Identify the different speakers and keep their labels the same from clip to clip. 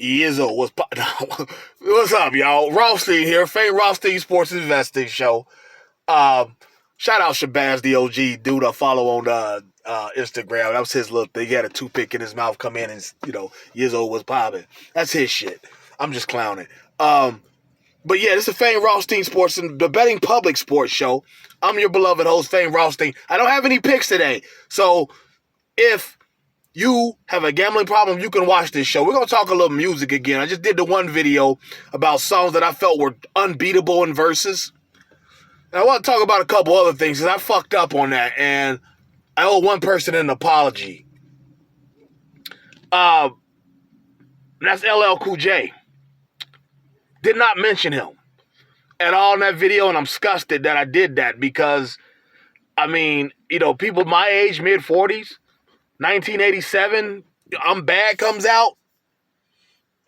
Speaker 1: Yizzo, what's up, y'all? Rothstein here, famed Rothstein Sports Investing Show. Um, Shout out Shabazz, the OG dude I follow on Instagram. That was his little thing. He had a toothpick in his mouth, come in and, Yizzo was popping. That's his shit. I'm just clowning. But yeah, this is famed Rothstein Sports and the betting public sports show. I'm your beloved host, famed Rothstein. I don't have any picks today. So if you have a gambling problem, you can watch this show. We're going to talk a little music again. I just did the one video about songs that I felt were unbeatable in verses. And I want to talk about a couple other things because I fucked up on that. And I owe one person an apology. That's LL Cool J. Did not mention him at all in that video. And I'm disgusted that I did that because, people my age, mid-40s, 1987, I'm Bad comes out.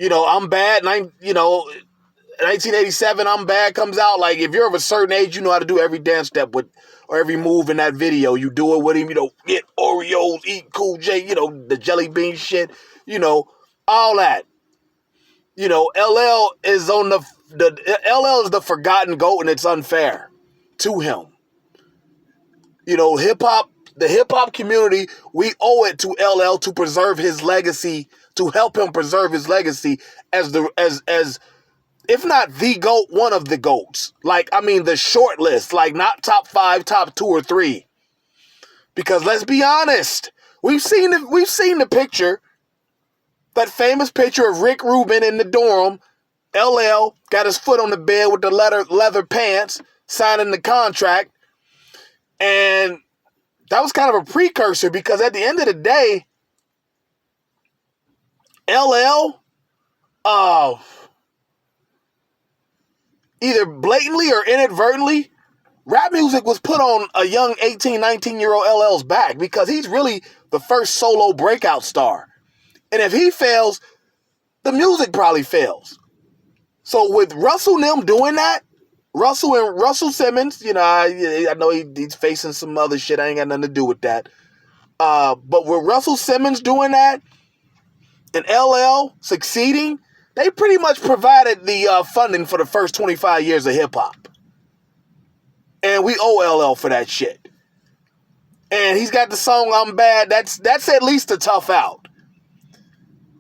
Speaker 1: I'm Bad. 1987, I'm Bad comes out. Like, if you're of a certain age, you know how to do every dance step with, or every move in that video. You do it with him, get Oreos, eat Cool J, the jelly bean shit, all that. LL is on the LL is the forgotten GOAT, and it's unfair to him. The hip hop community, we owe it to LL to preserve his legacy, to help him preserve his legacy as if not the GOAT, one of the GOATs. The short list, not top 5, top 2 or 3. Because let's be honest, we've seen the picture, that famous picture of Rick Rubin in the dorm. LL got his foot on the bed with the leather pants, signing the contract, and that was kind of a precursor because at the end of the day, LL, either blatantly or inadvertently, rap music was put on a young 18, 19-year-old LL's back because he's really the first solo breakout star. And if he fails, the music probably fails. So with Russell and them doing that, Russell Simmons, I know he's facing some other shit. I ain't got nothing to do with that. But with Russell Simmons doing that and LL succeeding, they pretty much provided the funding for the first 25 years of hip-hop. And we owe LL for that shit. And he's got the song I'm Bad. That's at least a tough out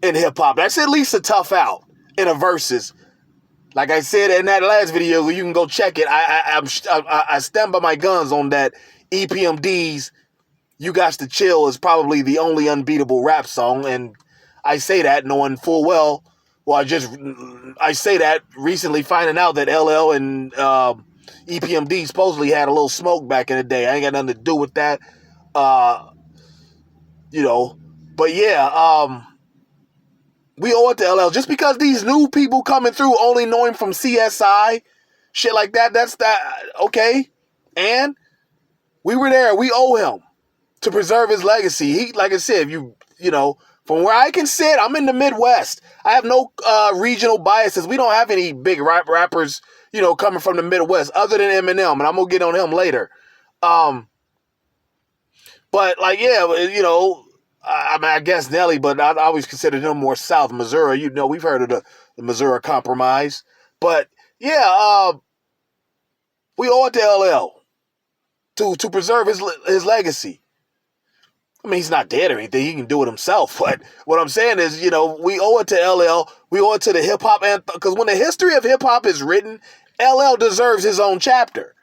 Speaker 1: in hip-hop. That's at least a tough out in a verses. Like I said in that last video, you can go check it. I stand by my guns on that. EPMD's You Got to Chill is probably the only unbeatable rap song. And I say that knowing full well, I say that recently finding out that LL and EPMD supposedly had a little smoke back in the day. I ain't got nothing to do with that. But yeah, we owe it to LL. Just because these new people coming through only know him from CSI, shit like that, that's that, okay? And we were there. We owe him to preserve his legacy. He, like I said, from where I can sit, I'm in the Midwest. I have no regional biases. We don't have any big rappers, coming from the Midwest other than Eminem, and I'm going to get on him later. But, I guess Nelly, but I always considered him more South Missouri. We've heard of the Missouri Compromise. But, yeah, we owe it to LL to preserve his legacy. I mean, he's not dead or anything. He can do it himself. But what I'm saying is, we owe it to LL. We owe it to the hip-hop anthem. Because when the history of hip-hop is written, LL deserves his own chapter.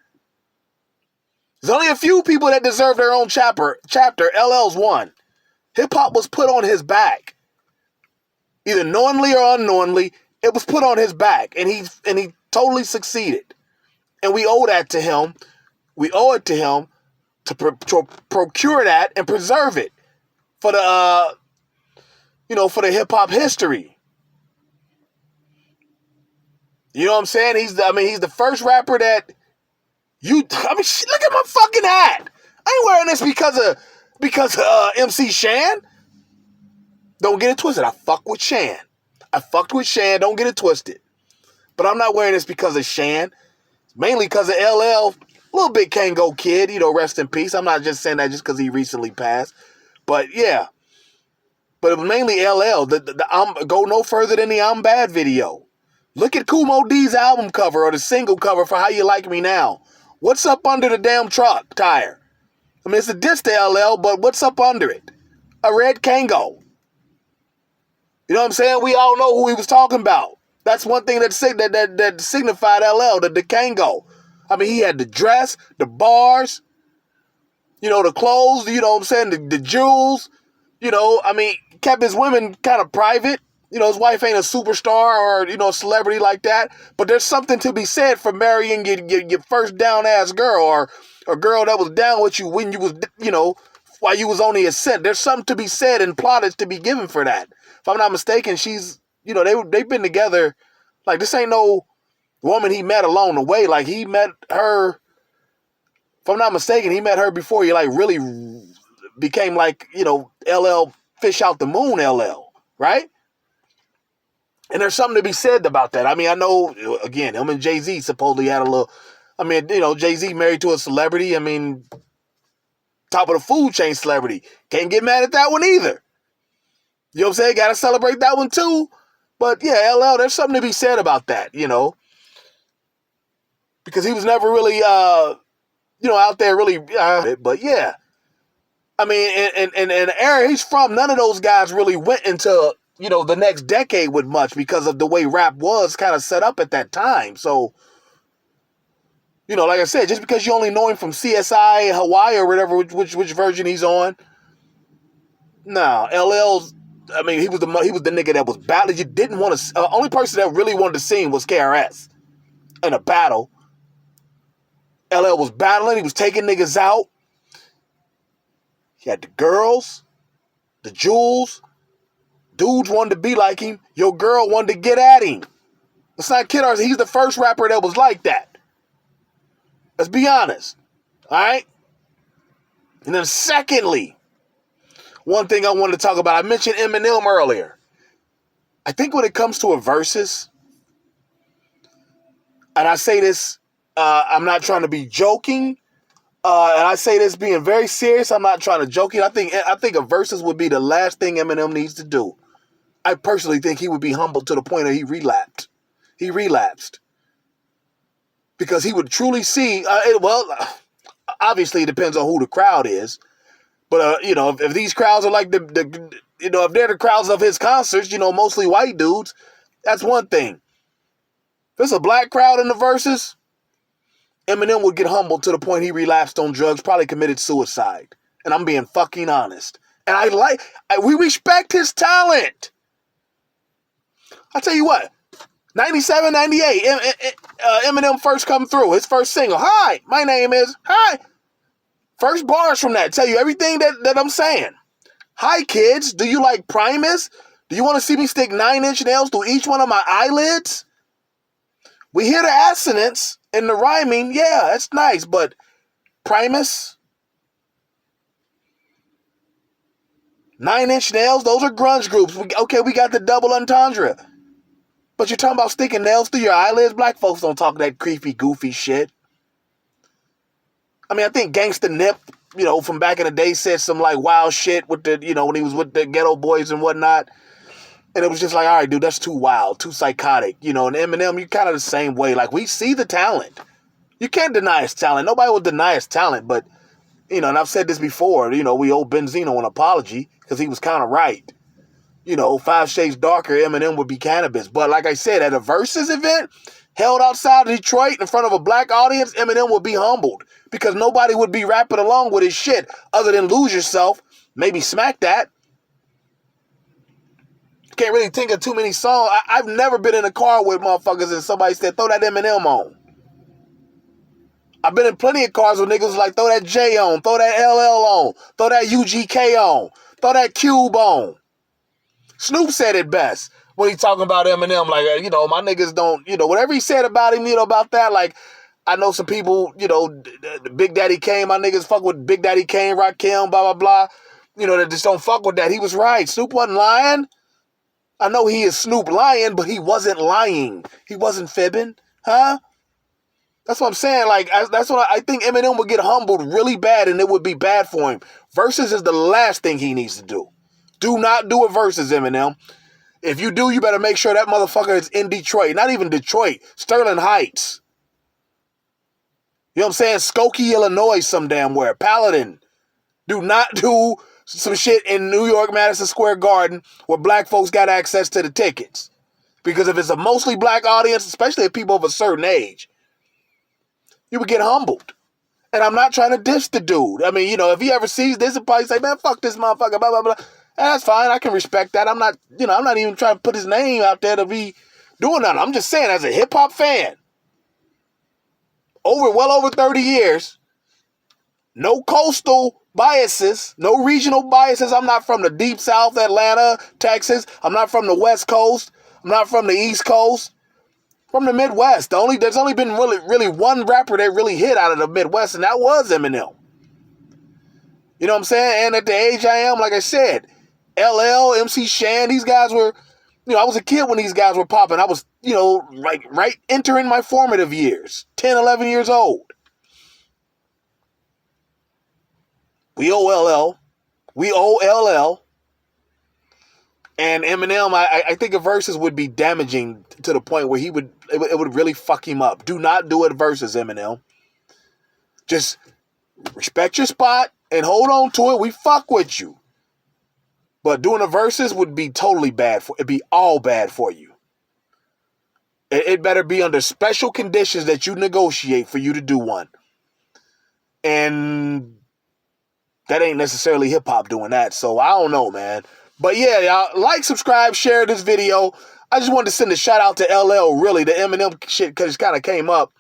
Speaker 1: There's only a few people that deserve their own chapter. LL's one. Hip-hop was put on his back. Either knowingly or unknowingly, it was put on his back. And he totally succeeded. And we owe that to him. We owe it to him to procure that and preserve it for the, for the hip-hop history. You know what I'm saying? He's the first rapper that look at my fucking hat. I ain't wearing this because MC Shan. Don't get it twisted. I fuck with Shan. Don't get it twisted. But I'm not wearing this because of Shan. Mainly because of LL. Little Big Kango Kid, rest in peace. I'm not just saying that just because he recently passed. But yeah. But it was mainly LL. Go no further than the I'm Bad video. Look at Kumo D's album cover or the single cover for How You Like Me Now. What's up under the damn truck tire? I mean, it's a diss to LL, but what's up under it? A red Kango. You know what I'm saying? We all know who he was talking about. That's one thing that signified LL, the Kango. I mean, he had the dress, the bars, the clothes, you know what I'm saying, the jewels, I mean, kept his women kind of private. His wife ain't a superstar or, a celebrity like that. But there's something to be said for marrying your first down-ass girl or a girl that was down with you when you was, while you was only a cent. There's something to be said and plaudits to be given for that. If I'm not mistaken, she's, they've been together. Like, this ain't no woman he met along the way. Like, he met her, if I'm not mistaken, he met her before he, like, really became, like, LL Fish Out the Moon LL, right? And there's something to be said about that. I mean, I know, again, him and Jay-Z supposedly had a little, I mean, Jay-Z married to a celebrity. I mean, top of the food chain celebrity. Can't get mad at that one either. You know what I'm saying? Got to celebrate that one too. But yeah, LL, there's something to be said about that, because he was never really, out there really, but yeah. I mean, and the era he's from, none of those guys really went into, the next decade with much because of the way rap was kind of set up at that time. So, like I said, just because you only know him from CSI Hawaii or whatever, which version he's on. No, LL's, I mean, he was the nigga that was battling. You didn't want to, only person that really wanted to see him was KRS in a battle. LL was battling, he was taking niggas out. He had the girls, the jewels. Dudes wanted to be like him. Your girl wanted to get at him. Let's not kid ourselves. He's the first rapper that was like that. Let's be honest. All right? And then secondly, one thing I wanted to talk about. I mentioned Eminem earlier. I think when it comes to a versus, and I say this, I'm not trying to be joking, and I say this being very serious. I'm not trying to joke it. I think a versus would be the last thing Eminem needs to do. I personally think he would be humbled to the point that he relapsed. He relapsed. Because he would truly see, obviously it depends on who the crowd is. But, if these crowds are like if they're the crowds of his concerts, mostly white dudes, that's one thing. If there's a black crowd in the verses, Eminem would get humbled to the point he relapsed on drugs, probably committed suicide. And I'm being fucking honest. And we respect his talent. I'll tell you what, 97, 98, Eminem first come through, his first single. Hi, my name is, hi. First bars from that tell you everything that I'm saying. Hi, kids, do you like Primus? Do you want to see me stick 9-inch nails through each one of my eyelids? We hear the assonance and the rhyming, yeah, that's nice, but Primus? 9-inch nails, those are grunge groups. We got the double entendre. But you're talking about sticking nails through your eyelids? Black folks don't talk that creepy, goofy shit. I mean, I think Gangsta Nip, from back in the day said some like wild shit with the, when he was with the Ghetto Boys and whatnot. And it was just like, all right, dude, that's too wild, too psychotic. And Eminem, you're kind of the same way. Like, we see the talent. You can't deny his talent. Nobody will deny his talent. But, and I've said this before, we owe Benzino an apology because he was kind of right. 5 Shades Darker, Eminem would be cannabis. But like I said, at a Versus event held outside of Detroit in front of a black audience, Eminem would be humbled because nobody would be rapping along with his shit other than Lose Yourself, maybe Smack That. Can't really think of too many songs. I've never been in a car with motherfuckers and somebody said, throw that Eminem on. I've been in plenty of cars with niggas like, throw that J on, throw that LL on, throw that UGK on, throw that Cube on. Snoop said it best when he talking about Eminem, like, my niggas don't, whatever he said about him, about that, like, I know some people, Big Daddy Kane, my niggas fuck with Big Daddy Kane, Rakim, blah, blah, blah, that just don't fuck with that. He was right. Snoop wasn't lying. I know he is Snoop lying, but he wasn't lying. He wasn't fibbing, huh? That's what I'm saying. Like, that's what I think Eminem would get humbled really bad, and it would be bad for him. Versus is the last thing he needs to do. Do not do a versus, Eminem. If you do, you better make sure that motherfucker is in Detroit. Not even Detroit. Sterling Heights. You know what I'm saying? Skokie, Illinois, some damn where. Paladin. Do not do some shit in New York, Madison Square Garden, where black folks got access to the tickets. Because if it's a mostly black audience, especially if people of a certain age, you would get humbled. And I'm not trying to diss the dude. I mean, if he ever sees this, he'll probably say, man, fuck this motherfucker, blah, blah, blah. And that's fine. I can respect that. I'm not even trying to put his name out there to be doing that. I'm just saying, as a hip-hop fan, well over 30 years, no coastal biases, no regional biases. I'm not from the deep south, Atlanta, Texas. I'm not from the West Coast. I'm not from the East Coast. From the Midwest. There's only been really one rapper that really hit out of the Midwest, and that was Eminem. You know what I'm saying? And at the age I am, like I said, LL, MC Shan, these guys were, I was a kid when these guys were popping. I was, right entering my formative years, 10, 11 years old. We owe LL. We owe LL. And Eminem, I think a versus would be damaging to the point where it would really fuck him up. Do not do it versus Eminem. Just respect your spot and hold on to it. We fuck with you. But doing a versus would be totally bad it'd be all bad for you. It better be under special conditions that you negotiate for you to do one. And that ain't necessarily hip-hop doing that. So I don't know, man. But yeah, y'all, like, subscribe, share this video. I just wanted to send a shout out to LL, really. The Eminem shit because it kind of came up.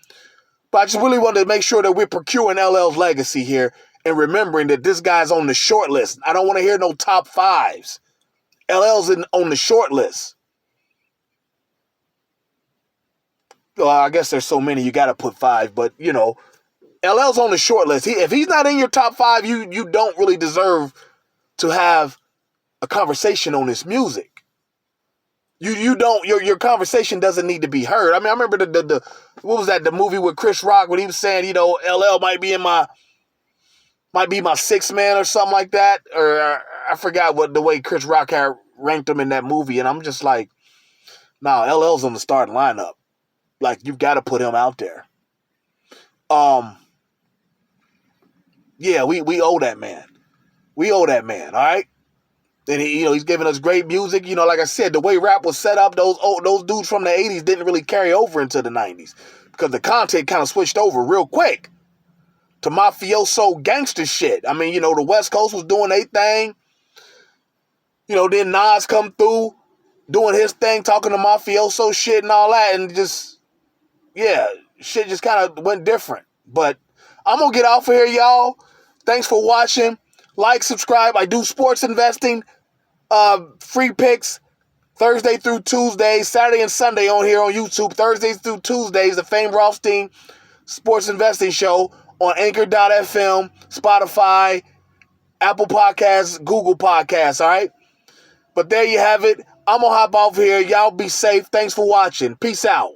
Speaker 1: But I just really wanted to make sure that we're procuring LL's legacy here and remembering that this guy's on the short list. I don't want to hear no top fives. LL's on the short list. Well, I guess there's so many you got to put five, but, LL's on the short list. If he's not in your top five, you don't really deserve to have a conversation on this music. You don't, your conversation doesn't need to be heard. I mean, I remember the what was that, the movie with Chris Rock when he was saying, LL might be my sixth man or something like that, or I forgot what the way Chris Rock had ranked him in that movie, and I'm just like, nah, LL's on the starting lineup. Like, you've got to put him out there. Yeah, we owe that man. We owe that man, all right? And he's giving us great music. Like I said, the way rap was set up, those dudes from the 80s didn't really carry over into the 90s because the content kind of switched over real quick to mafioso gangster shit. I mean, the West Coast was doing their thing. Then Nas come through doing his thing, talking to mafioso shit and all that, and just, yeah, shit just kind of went different. But I'm going to get off of here, y'all. Thanks for watching. Like, subscribe. I do sports investing. Free picks Thursday through Tuesday, Saturday and Sunday on here on YouTube. Thursdays through Tuesdays, the famed Rothstein Sports Investing Show on Anchor.fm, Spotify, Apple Podcasts, Google Podcasts, all right? But there you have it. I'm going to hop off here. Y'all be safe. Thanks for watching. Peace out.